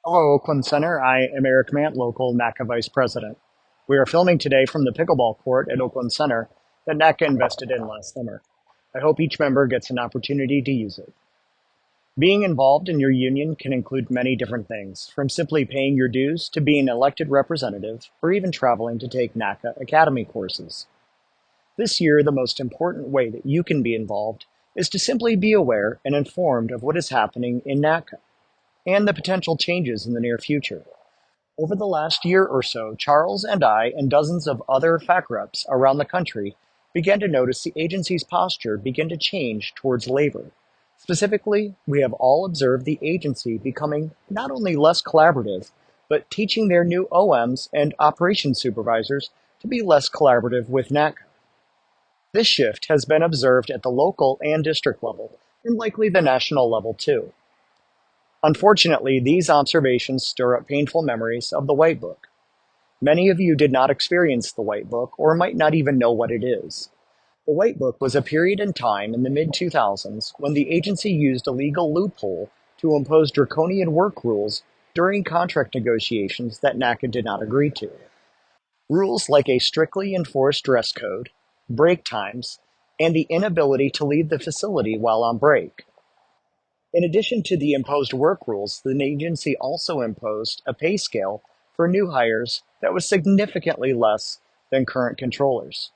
Hello, Oakland Center. I am Eric Mant, local NACA Vice President. We are filming today from the pickleball court at Oakland Center that NACA invested in last summer. I hope each member gets an opportunity to use it. Being involved in your union can include many different things, from simply paying your dues to being an elected representative or even traveling to take NACA Academy courses. This year, the most important way that you can be involved is to simply be aware and informed of what is happening in NACA and the potential changes in the near future. Over the last year or so, Charles and I and dozens of other FAC reps around the country began to notice the agency's posture begin to change towards labor. Specifically, we have all observed the agency becoming not only less collaborative, but teaching their new OMs and operations supervisors to be less collaborative with NACA. This shift has been observed at the local and district level, and likely the national level too. Unfortunately, these observations stir up painful memories of the White Book. Many of you did not experience the White Book or might not even know what it is. The White Book was a period in time in the mid-2000s when the agency used a legal loophole to impose draconian work rules during contract negotiations that NACA did not agree to. Rules like a strictly enforced dress code, break times, and the inability to leave the facility while on break. In addition to the imposed work rules, the agency also imposed a pay scale for new hires that was significantly less than current controllers.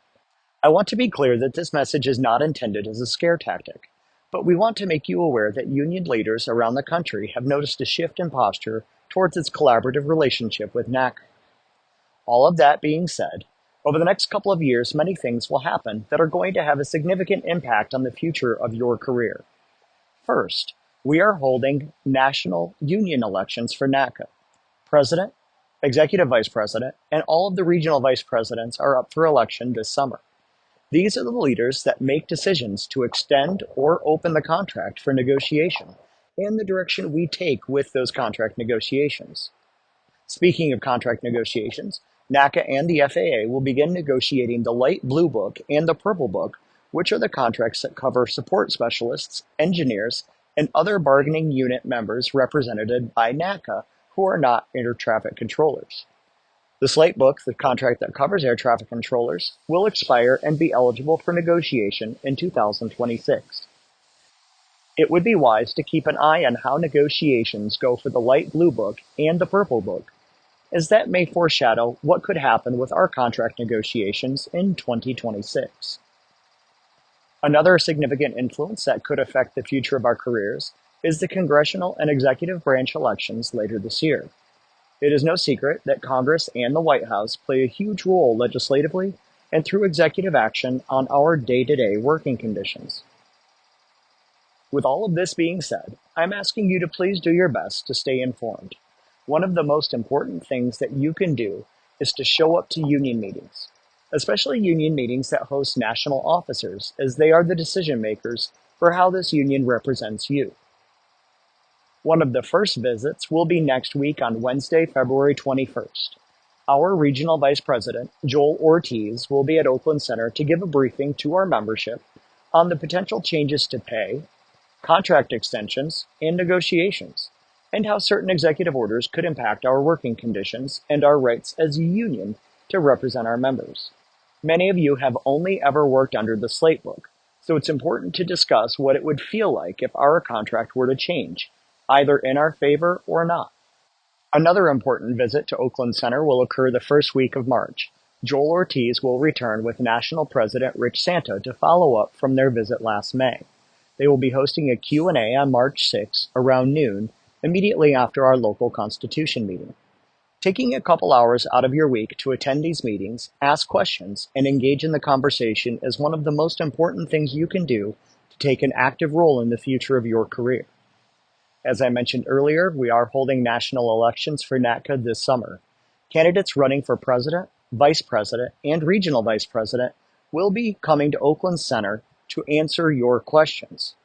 I want to be clear that this message is not intended as a scare tactic, but we want to make you aware that union leaders around the country have noticed a shift in posture towards its collaborative relationship with NACA. All of that being said, over the next couple of years, many things will happen that are going to have a significant impact on the future of your career. First, we are holding national union elections for NACA. President, Executive Vice President, and all of the regional vice presidents are up for election this summer. These are the leaders that make decisions to extend or open the contract for negotiation and the direction we take with those contract negotiations. Speaking of contract negotiations, NACA and the FAA will begin negotiating the Light Blue Book and the Purple Book, which are the contracts that cover support specialists, engineers, and other bargaining unit members represented by NACA who are not air traffic controllers. The Slate Book, the contract that covers air traffic controllers, will expire and be eligible for negotiation in 2026. It would be wise to keep an eye on how negotiations go for the Light Blue Book and the Purple Book, as that may foreshadow what could happen with our contract negotiations in 2026. Another significant influence that could affect the future of our careers is the congressional and executive branch elections later this year. It is no secret that Congress and the White House play a huge role legislatively and through executive action on our day-to-day working conditions. With all of this being said, I'm asking you to please do your best to stay informed. One of the most important things that you can do is to show up to union meetings, especially union meetings that host national officers, as they are the decision makers for how this union represents you. One of the first visits will be next week on Wednesday, February 21st. Our Regional Vice President, Joel Ortiz, will be at Oakland Center to give a briefing to our membership on the potential changes to pay, contract extensions, and negotiations, and how certain executive orders could impact our working conditions and our rights as a union to represent our members. Many of you have only ever worked under the Slate Book, so it's important to discuss what it would feel like if our contract were to change, either in our favor or not. Another important visit to Oakland Center will occur the first week of March. Joel Ortiz will return with National President Rich Santa to follow up from their visit last May. They will be hosting a Q&A on March 6 around noon, immediately after our local Constitution meeting. Taking a couple hours out of your week to attend these meetings, ask questions, and engage in the conversation is one of the most important things you can do to take an active role in the future of your career. As I mentioned earlier, we are holding national elections for NACA this summer. Candidates running for president, vice president, and regional vice president will be coming to Oakland Center to answer your questions.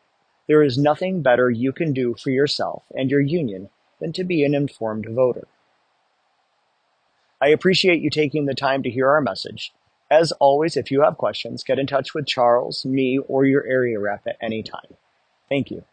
There is nothing better you can do for yourself and your union than to be an informed voter. I appreciate you taking the time to hear our message. As always, if you have questions, get in touch with Charles, me, or your area rep at any time. Thank you.